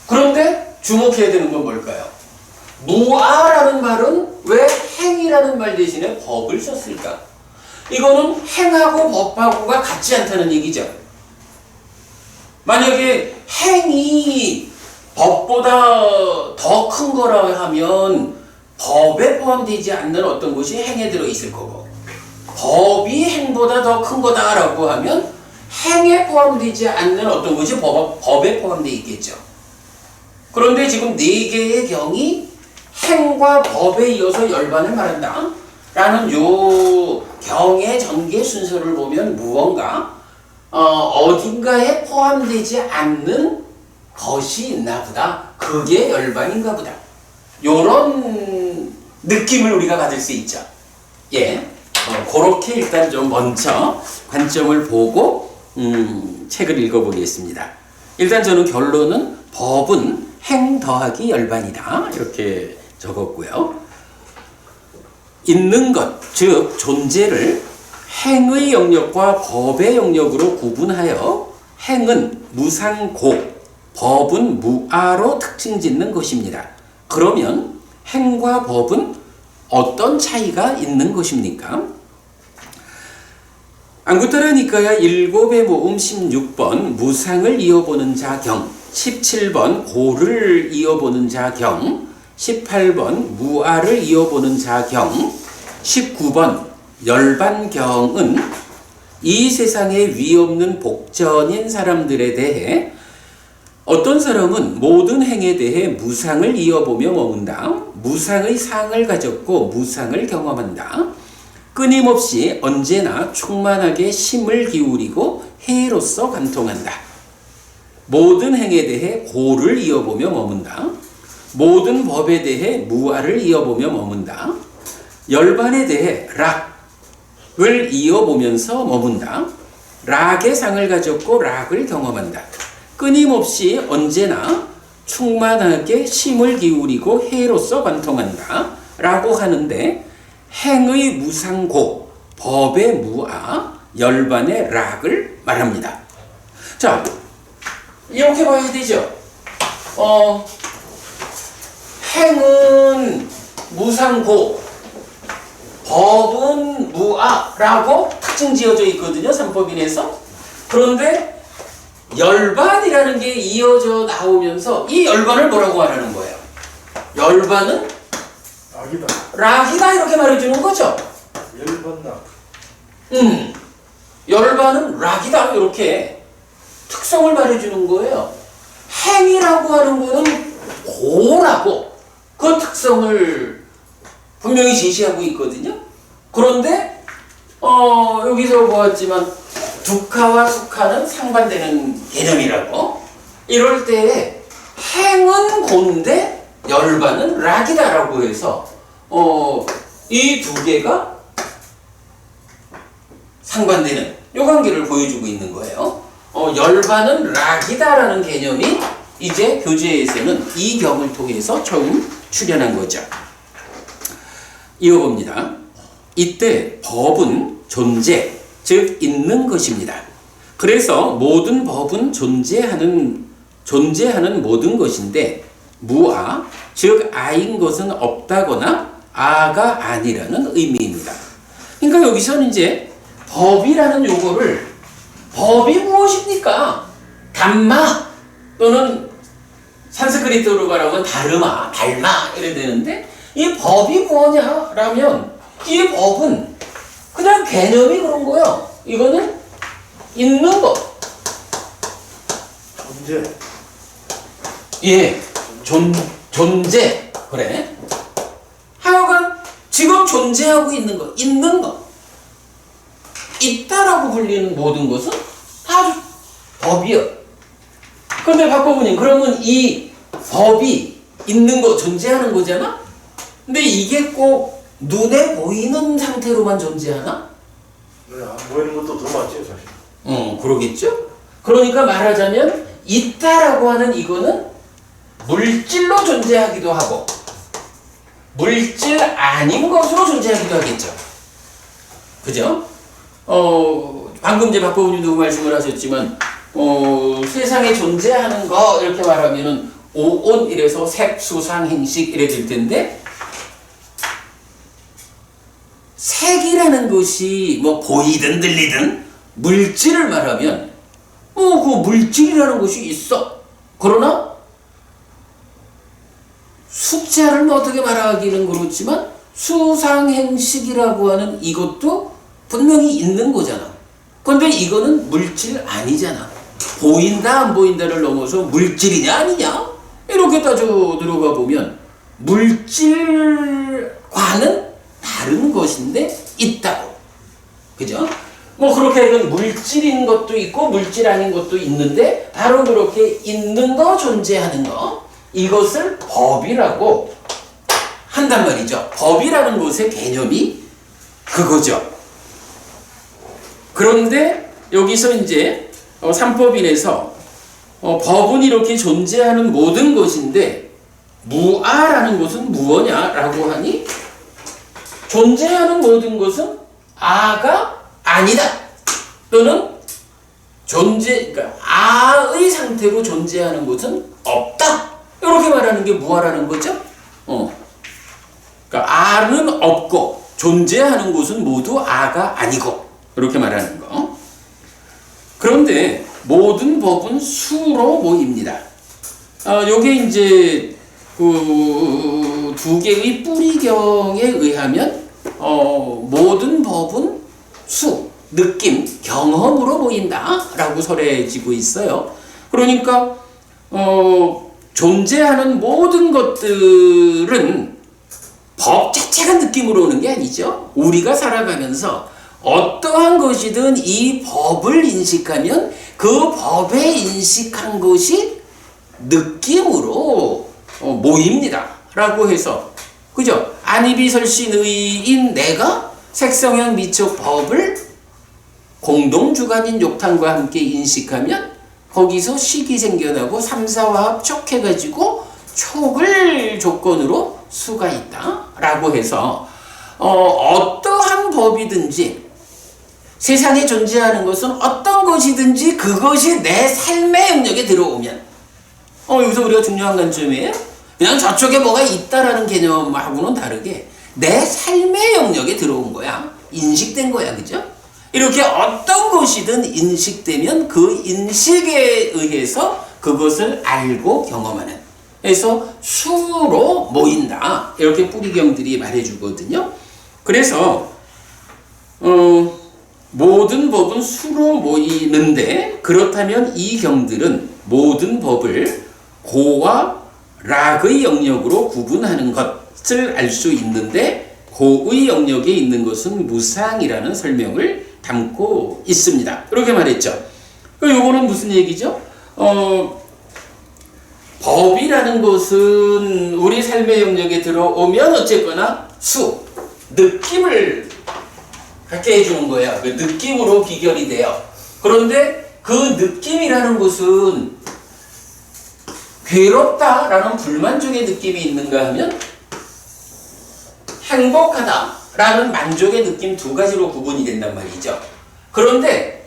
그런데 주목해야 되는 건 뭘까요? 무아라는 말은 왜 행이라는 말 대신에 법을 썼을까? 이거는 행하고 법하고가 같지 않다는 얘기죠. 만약에 행이 법보다 더 큰 거라 하면 법에 포함되지 않는 어떤 것이 행에 들어있을 거고, 법이 행보다 더 큰 거다라고 하면 행에 포함되지 않는 어떤 것이 법에 포함되어 있겠죠. 그런데 지금 네 개의 경이 행과 법에 이어서 열반을 말한다 라는 요 경의 전개 순서를 보면 무언가 어딘가에 포함되지 않는 것이 있나 보다. 그게 열반인가 보다. 요런 느낌을 우리가 가질 수 있죠. 예. 그렇게 일단 좀 먼저 관점을 보고 책을 읽어보겠습니다. 일단 저는 결론은 법은 행 더하기 열반이다 이렇게 적었고요. 있는 것, 즉 존재를 행의 영역과 법의 영역으로 구분하여 행은 무상고, 법은 무아로 특징 짓는 것입니다. 그러면 행과 법은 어떤 차이가 있는 것입니까? 안구타라니까야 7의 모음 16번 무상을 이어보는 자경, 17번 고를 이어보는 자경, 18번 무아를 이어보는 자경, 19번 열반경은 이 세상에 위없는 복전인 사람들에 대해 어떤 사람은 모든 행에 대해 무상을 이어보며 머문다. 무상의 상을 가졌고 무상을 경험한다. 끊임없이 언제나 충만하게 심을 기울이고 해로서 관통한다. 모든 행에 대해 고를 이어보며 머문다. 모든 법에 대해 무아를 이어보며 머문다. 열반에 대해 락을 이어보면서 머문다. 락의 상을 가졌고 락을 경험한다. 끊임없이 언제나 충만하게 심을 기울이고 해로서 관통한다 라고 하는데, 행의 무상고, 법의 무아, 열반의 락을 말합니다. 자, 이렇게 봐야 되죠. 행은 무상고, 법은 무아라고 특징 지어져 있거든요, 삼법인에서. 그런데 열반이라는 게 이어져 나오면서 이 열반을 뭐라고 말하는 거예요? 열반은 락이다 이렇게 말해주는 거죠. 열반은 락이다 이렇게 특성을 말해주는 거예요. 행이라고 하는 거는 고라고 그 특성을 분명히 제시하고 있거든요. 그런데 여기서 보았지만 두카와 수카는 상반되는 개념이라고. 이럴 때 행은 고인데 열반은 락이다라고 해서 이 두 개가 상반되는 요 관계를 보여주고 있는 거예요. 열반은 락이다라는 개념이 이제 교재에서는 이 경을 통해서 처음 출현한 거죠. 이어봅니다. 이때 법은 존재, 즉 있는 것입니다. 그래서 모든 법은 존재하는 모든 것인데 무아, 즉 아인 것은 없다거나 아가 아니라는 의미입니다. 그러니까 여기서는 이제 법이라는 요거를 법이 무엇입니까? 담마 또는 산스크리트로 말하면 다르마, 달마 이래 되는데 이 법이 뭐냐라면 이 법은 그냥 개념이 그런 거예요. 이거는 있는 거. 존재. 예, 존재. 그래. 하여간 지금 존재하고 있는 거, 있는 거. 있다라고 불리는 모든 것은 다 법이요. 근데 박보부님, 그러면 이 법이 있는 거, 존재하는 거잖아? 근데 이게 꼭 눈에 보이는 상태로만 존재하나? 네, 안 보이는 것도 더 많죠, 사실. 그러겠죠? 그러니까 말하자면 있다라고 하는 이거는 물질로 존재하기도 하고 물질 아닌 것으로 존재하기도 하겠죠. 그죠? 방금 이제 박보부님도 말씀을 하셨지만 세상에 존재하는 거 이렇게 말하면은 오온 이래서 색, 수상, 행식 이래 될 텐데 색이라는 것이 뭐 보이든 들리든 물질을 말하면 그 물질이라는 것이 있어. 그러나 숫자를 어떻게 말하기는 그렇지만 수상행식이라고 하는 이것도 분명히 있는 거잖아. 근데 이거는 물질 아니잖아. 보인다 안 보인다를 넘어서 물질이냐 아니냐 이렇게 따져 들어가 보면 물질과는 다른 것인데 있다고. 그죠? 뭐 그렇게 이건 물질인 것도 있고 물질 아닌 것도 있는데 바로 그렇게 있는 거 존재하는 거 이것을 법이라고 한단 말이죠. 법이라는 것의 개념이 그거죠. 그런데 여기서 이제 삼법인에서 법은 이렇게 존재하는 모든 것인데 무아라는 것은 무엇냐라고 하니 존재하는 모든 것은 아가 아니다. 또는 그러니까 아의 상태로 존재하는 것은 없다. 이렇게 말하는 게 무아라는 거죠. 그러니까 아는 없고 존재하는 것은 모두 아가 아니고 이렇게 말하는 거. 그런데 모든 법은 수로 모입니다. 요게 이제 그 두 개의 뿌리경에 의하면 모든 법은 수, 느낌, 경험으로 모인다라고 설해지고 있어요. 그러니까 존재하는 모든 것들은 법 자체가 느낌으로 오는 게 아니죠. 우리가 살아가면서 어떠한 것이든 이 법을 인식하면 그 법에 인식한 것이 느낌으로 모입니다. 라고 해서 그죠? 안이비설신의인 내가 색성형 미적 법을 공동주관인 욕탕과 함께 인식하면 거기서 식이 생겨나고 삼사화합 촉해가지고 촉을 조건으로 수가 있다 라고 해서 어떠한 법이든지 세상에 존재하는 것은 어떤 것이든지 그것이 내 삶의 영역에 들어오면 여기서 우리가 중요한 관점이에요. 그냥 저쪽에 뭐가 있다라는 개념하고는 다르게 내 삶의 영역에 들어온 거야. 인식된 거야. 그죠? 이렇게 어떤 것이든 인식되면 그 인식에 의해서 그것을 알고 경험하는. 그래서 수로 모인다. 이렇게 뿌리경들이 말해주거든요. 그래서 모든 법은 수로 모이는데 그렇다면 이 경들은 모든 법을 고와 락의 영역으로 구분하는 것을 알 수 있는데 고의 영역에 있는 것은 무상이라는 설명을 담고 있습니다. 이렇게 말했죠. 요거는 무슨 얘기죠? 법이라는 것은 우리 삶의 영역에 들어오면 어쨌거나 수, 느낌을 갖게 해주는 거예요. 그 느낌으로 비결이 돼요. 그런데 그 느낌이라는 것은 괴롭다라는 불만족의 느낌이 있는가 하면 행복하다라는 만족의 느낌 두 가지로 구분이 된단 말이죠. 그런데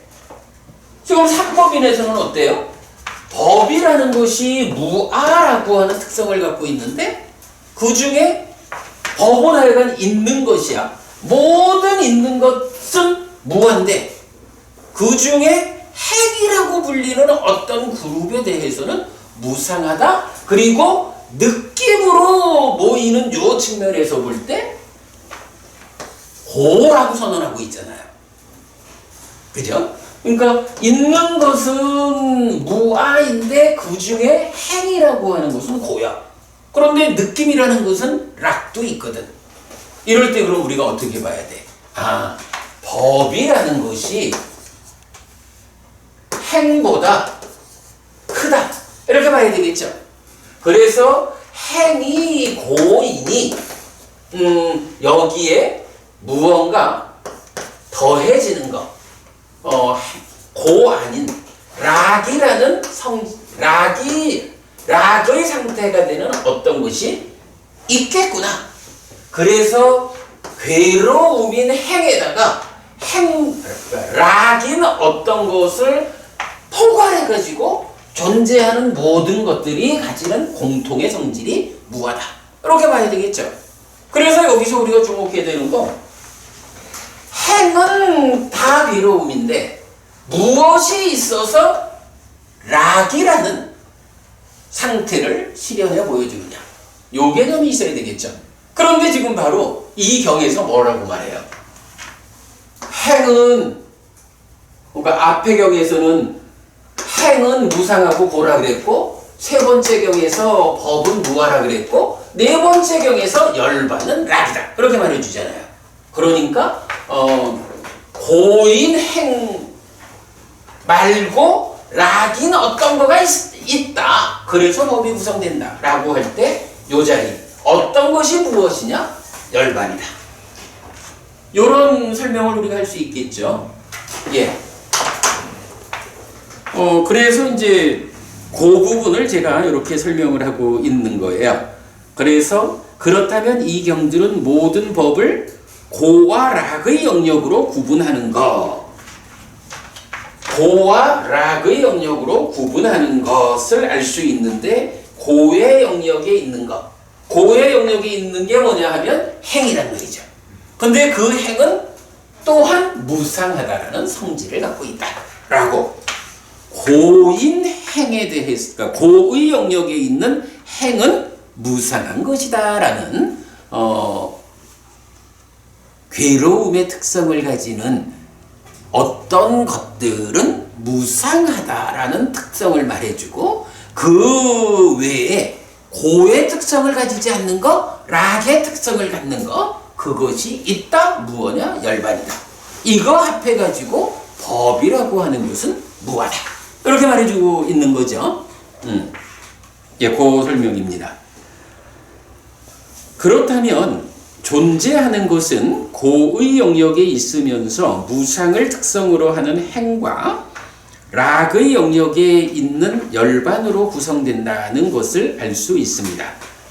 지금 삼법인에서는 어때요? 법이라는 것이 무아라고 하는 특성을 갖고 있는데 그 중에 법은 하여간 있는 것이야. 모든 있는 것은 무아인데 그 중에 행이라고 불리는 어떤 그룹에 대해서는 무상하다. 그리고 느낌으로 모이는 요 측면에서 볼 때 고라고 선언하고 있잖아요. 그죠? 그러니까 있는 것은 무아인데 그 중에 행이라고 하는 것은 고야. 그런데 느낌이라는 것은 락도 있거든. 이럴 때 그럼 우리가 어떻게 봐야 돼? 아, 법이라는 것이 행보다 크다. 이렇게 봐야 되겠죠. 그래서 행이 고이니 여기에 무언가 더해지는 거, 고 아닌 락이라는 락의 상태가 되는 어떤 것이 있겠구나. 그래서 괴로움인 행에다가 락인 어떤 것을 포괄해가지고 존재하는 모든 것들이 가지는 공통의 성질이 무하다. 이렇게 봐야 되겠죠. 그래서 여기서 우리가 주목해야 되는 거, 행은 다 괴로움인데 무엇이 있어서 락이라는 상태를 실현해 보여주느냐. 요 개념이 있어야 되겠죠. 그런데 지금 바로 이 경에서 뭐라고 말해요? 행은, 그러니까 앞의 경에서는 행은 무상하고 고라 그랬고, 세 번째 경에서 법은 무아라 그랬고, 네 번째 경에서 열반은 락이다. 그렇게 말해주잖아요. 그러니까 고인 행 말고 락인 어떤 거가 있다. 그래서 법이 구성된다. 라고 할 때 요 자리 어떤 것이 무엇이냐? 열반이다. 요런 설명을 우리가 할 수 있겠죠. 예. 그래서 이제 그 부분을 제가 이렇게 설명을 하고 있는 거예요. 그래서 그렇다면 이 경들은 모든 법을 고와 락의 영역으로 구분하는 것, 고와 락의 영역으로 구분하는 것을 알 수 있는데, 고의 영역에 있는 것, 고의 영역에 있는 게 뭐냐 하면 행이란 말이죠. 근데 그 행은 또한 무상하다라는 성질을 갖고 있다 라고, 고인 행에 대해서, 그러니까 고의 영역에 있는 행은 무상한 것이다 라는 괴로움의 특성을 가지는 어떤 것들은 무상하다라는 특성을 말해주고, 그 외에 고의 특성을 가지지 않는 것, 락의 특성을 갖는 것, 그것이 있다. 무엇이냐? 열반이다. 이거 합해가지고 법이라고 하는 것은 무하다. 이렇게 말해주고 있는 거죠. 예, 그 설명입니다. 그렇다면 존재하는 것은 고의 영역에 있으면서 무상을 특성으로 하는 행과 락의 영역에 있는 열반으로 구성된다는 것을 알 수 있습니다.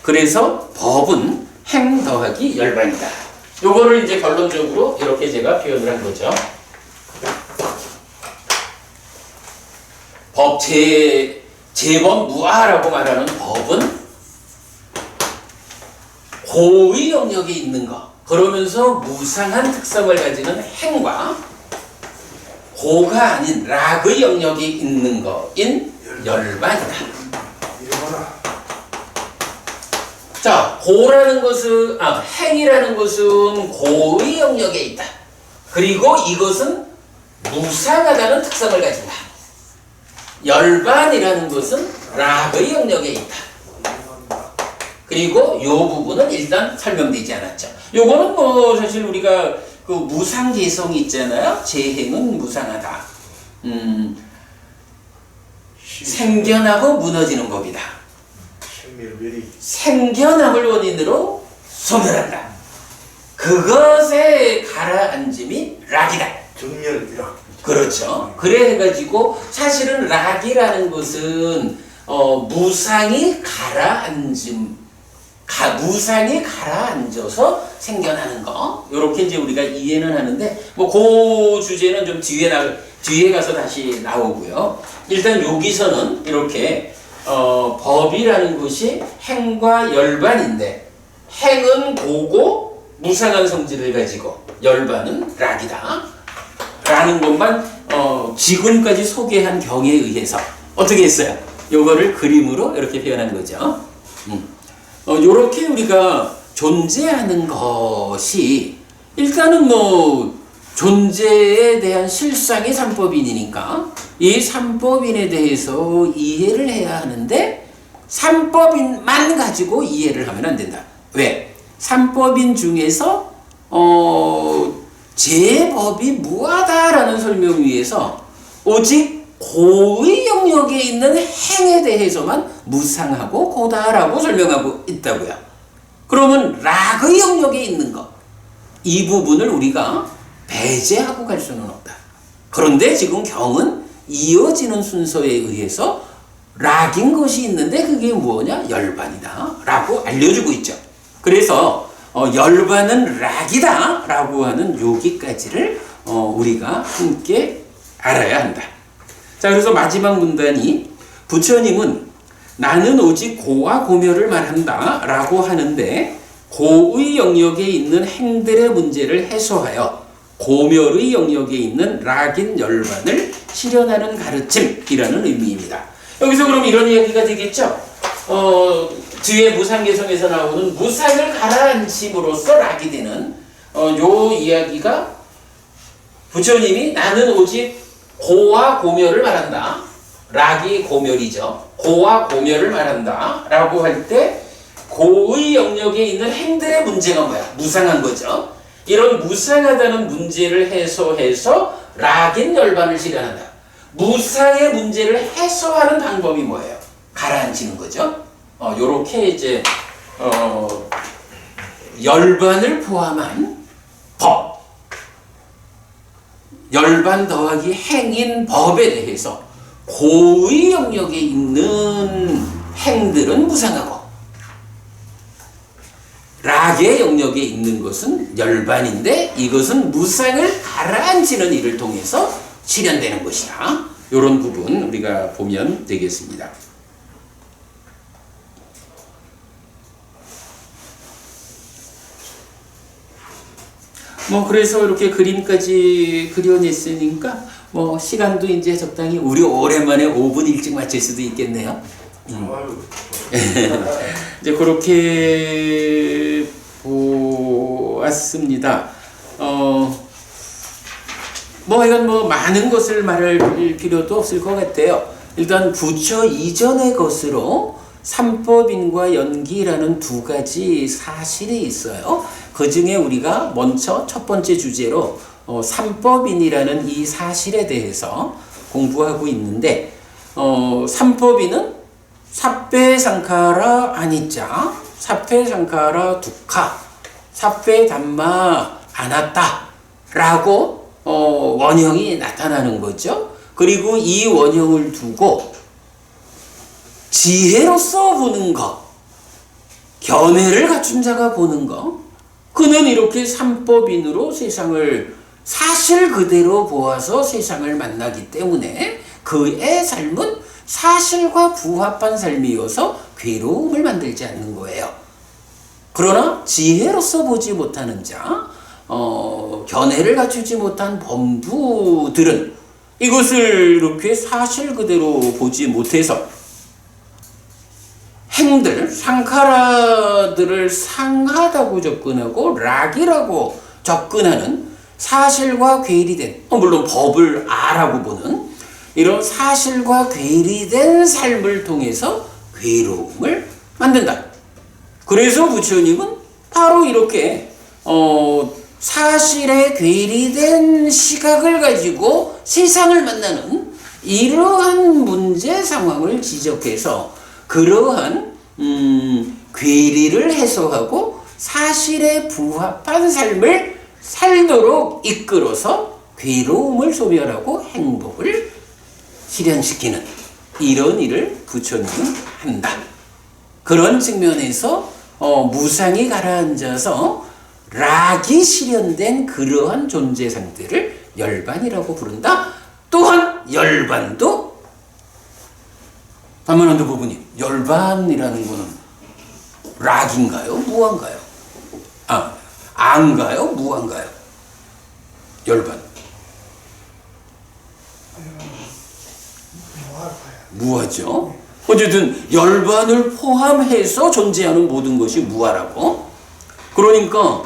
그래서 법은 행 더하기 열반이다. 요거를 이제 결론적으로 이렇게 제가 표현을 한 거죠. 법 제법 무아라고 말하는 법은 고의 영역에 있는 것, 그러면서 무상한 특성을 가지는 행과 고가 아닌 락의 영역에 있는 것인 열반이다. 자, 고라는 것은, 행이라는 것은 고의 영역에 있다. 그리고 이것은 무상하다는 특성을 가진다. 열반이라는 것은 락의 영역에 있다. 그리고 요 부분은 일단 설명되지 않았죠. 요거는 뭐 사실 우리가 그 무상계성이 있잖아요. 재행은 무상하다. 생겨나고 무너지는 법이다. 생겨남을 원인으로 소멸한다. 그것에 가라앉음이 락이다. 정렬이라. 그렇죠. 그래 해가지고 사실은 락이라는 것은 무상이 가라앉아서 생겨나는 거. 요렇게 이제 우리가 이해는 하는데, 뭐 그 주제는 좀 뒤에 뒤에 가서 다시 나오고요. 일단 여기서는 이렇게 법이라는 것이 행과 열반인데 행은 고고 무상한 성질을 가지고 열반은 락이다 라는 것만 지금까지 소개한 경에 의해서 어떻게 했어요? 요거를 그림으로 이렇게 표현한 거죠. 요렇게 우리가 존재하는 것이 일단은 뭐 존재에 대한 실상이 삼법인이니까 이 삼법인에 대해서 이해를 해야 하는데 삼법인만 가지고 이해를 하면 안 된다. 왜? 삼법인 중에서 제법이 무하다라는 설명 위에서 오직 고의 영역에 있는 행에 대해서만 무상하고 고다라고 설명하고 있다고요. 그러면 락의 영역에 있는 것, 이 부분을 우리가 배제하고 갈 수는 없다. 그런데 지금 경은 이어지는 순서에 의해서 락인 것이 있는데 그게 뭐냐? 열반이다 라고 알려주고 있죠. 그래서 열반은 락이다 라고 하는 여기까지를 우리가 함께 알아야 한다. 자, 그래서 마지막 문단이 부처님은 나는 오직 고와 고멸을 말한다 라고 하는데 고의 영역에 있는 행들의 문제를 해소하여 고멸의 영역에 있는 락인 열반을 실현하는 가르침이라는 의미입니다. 여기서 그럼 이런 이야기가 되겠죠. 뒤에 무상개성에서 나오는 무상을 가라앉힘으로써 락이 되는 요 이야기가 부처님이 나는 오직 고와 고멸을 말한다. 락이 고멸이죠. 고와 고멸을 말한다 라고 할 때 고의 영역에 있는 행들의 문제가 뭐야? 무상한 거죠. 이런 무상하다는 문제를 해소해서 락인 열반을 실현한다. 무상의 문제를 해소하는 방법이 뭐예요? 가라앉히는 거죠. 요렇게 이제 열반을 포함한 법, 열반 더하기 행인 법에 대해서 고의 영역에 있는 행들은 무상하고 락의 영역에 있는 것은 열반인데 이것은 무상을 가라앉히는 일을 통해서 실현되는 것이다. 이런 부분 우리가 보면 되겠습니다. 그래서 이렇게 그림까지 그려냈으니까 시간도 이제 적당히 우리 오랜만에 5분 일찍 마칠 수도 있겠네요. 이제 그렇게 보았습니다. 이건 많은 것을 말할 필요도 없을 것 같아요. 일단 부처 이전의 것으로 삼법인과 연기라는 두 가지 사실이 있어요. 그 중에 우리가 먼저 첫 번째 주제로 삼법인이라는 이 사실에 대해서 공부하고 있는데 삼법인은 삽배상카라 아니짜, 삽배상카라 두카, 삽배담마 아나따 라고 원형이 나타나는 거죠. 그리고 이 원형을 두고 지혜로서 보는 것, 견해를 갖춘 자가 보는 것, 그는 이렇게 삼법인으로 세상을 사실 그대로 보아서 세상을 만나기 때문에 그의 삶은 사실과 부합한 삶이어서 괴로움을 만들지 않는 거예요. 그러나 지혜로서 보지 못하는 자, 견해를 갖추지 못한 범부들은 이것을 이렇게 사실 그대로 보지 못해서 행들, 상카라들을 상하다고 접근하고 락이라고 접근하는 사실과 괴리된, 물론 법을 아라고 보는 이런 사실과 괴리된 삶을 통해서 괴로움을 만든다. 그래서 부처님은 바로 이렇게 사실에 괴리된 시각을 가지고 세상을 만나는 이러한 문제 상황을 지적해서 그러한 괴리를 해소하고 사실에 부합한 삶을 살도록 이끌어서 괴로움을 소멸하고 행복을 실현시키는 이런 일을 부처님은 한다. 그런 측면에서 무상이 가라앉아서 락이 실현된 그러한 존재 상태를 열반이라고 부른다. 또한 열반도 반만한도 부부님, 열반이라는 거는 락인가요? 무한가요? 안가요? 무한가요? 열반. 무하죠. 어쨌든 열반을 포함해서 존재하는 모든 것이 무하라고. 그러니까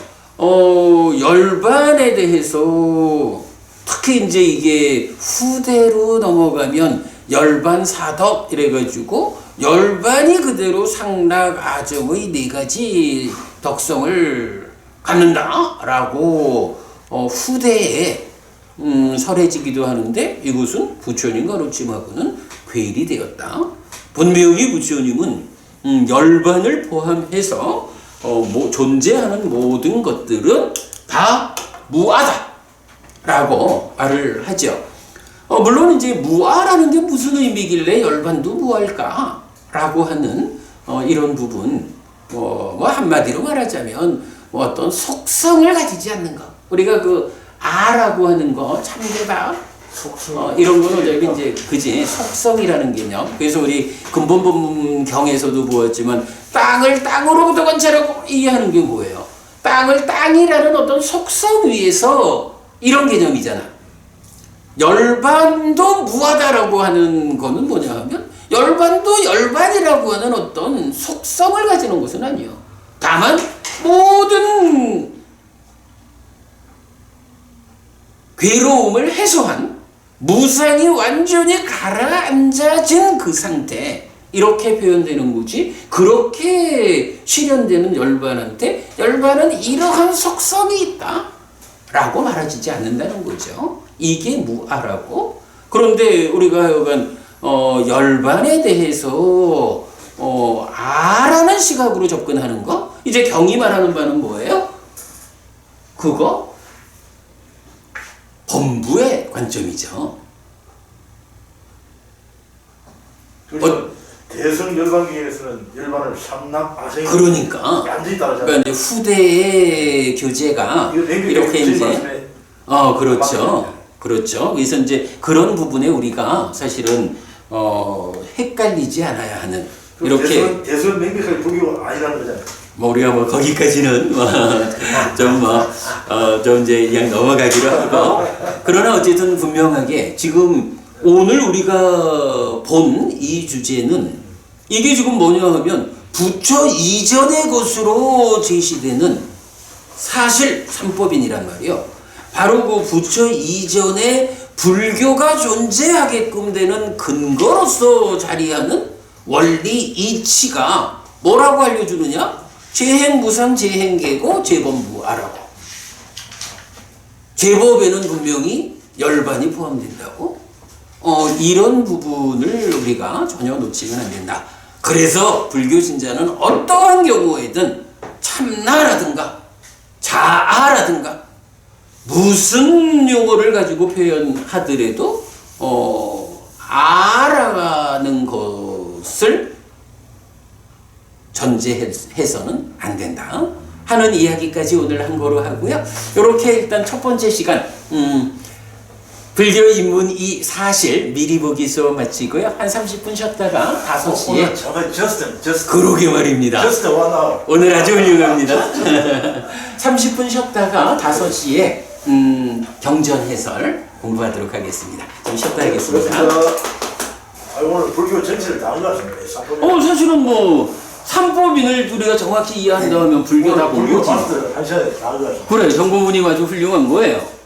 열반에 대해서 특히 이제 이게 후대로 넘어가면 열반사덕 이래가지고 열반이 그대로 상락 아정의 네 가지 덕성을 갖는다라고 후대에 설해지기도 하는데, 이것은 부처님과 롯짐하고는 괴일이 되었다. 분명히 부처님은 열반을 포함해서 존재하는 모든 것들은 다 무아다라고 말을 하죠. 물론 이제 무아라는 게 무슨 의미길래 열반도 무아일까라고 하는 이런 부분, 한마디로 말하자면 어떤 속성을 가지지 않는 것. 우리가 그 아라고 하는 거 참되다. 이런 거는 어차피 이제 그지 속성이라는 개념. 그래서 우리 근본본 경에서도 보았지만 땅을 땅으로부터 관찰하고 이해하는 게 뭐예요? 땅을 땅이라는 어떤 속성 위에서 이런 개념이잖아. 열반도 무하다라고 하는 거는 뭐냐 하면 열반도 열반이라고 하는 어떤 속성을 가지는 것은 아니에요. 다만 모든 괴로움을 해소한 무상이 완전히 가라앉아진 그 상태, 이렇게 표현되는 거지. 그렇게 실현되는 열반한테 열반은 이러한 속성이 있다 라고 말하지 않는다는 거죠. 이게 무아라고. 그런데 우리가 하여간 열반에 대해서 아라는 시각으로 접근하는 거, 이제 경이 말하는 바는 뭐예요? 그거 범부의 관점이죠. 그래서 대성 열반기에서는 열반을 삼납 아생 그러니까 완전히 다르잖아요. 그러니까 이제 후대의 교재가 이렇게 이제 그렇죠. 그렇죠. 그래서 이제 그런 부분에 우리가 사실은 헷갈리지 않아야 하는, 이렇게 대선 명백하게 불교가 아니라는 거잖아요. 우리가 거기까지는 좀 이제 그냥 넘어가기로 하고, 그러나 어쨌든 분명하게 지금 오늘 우리가 본 이 주제는 이게 지금 뭐냐 하면 부처 이전의 것으로 제시되는 사실 삼법인이란 말이요. 바로 그 부처 이전에 불교가 존재하게끔 되는 근거로서 자리하는 원리 이치가 뭐라고 알려주느냐? 재행무상 재행계고 재범무아라고. 제법에는 분명히 열반이 포함된다고. 이런 부분을 우리가 전혀 놓치면 안 된다. 그래서 불교 신자는 어떠한 경우에든 참나라든가 자아라든가 무슨 용어를 가지고 표현하더라도 아라는 것을 전제해서는 안 된다 하는 이야기까지 오늘 한 거로 하고요. 이렇게 일단 첫 번째 시간 불교 입문 이 사실 미리 보기 수업 마치고요. 한 30분 쉬었다가 5시에 그러게 말입니다. 오늘 아주 훌륭합니다. 30분 쉬었다가 5시에 경전 해설 공부하도록 하겠습니다. 좀 쉬었다 하겠습니다. 오늘 불교 전체를 다 한 것 같습니다. 사실은 삼법인을 우리가 정확히 이해한다면 불교 다 모르지. 한 시간에 다 한 것 같습니다. 그래, 정보문이 아주 훌륭한 거예요.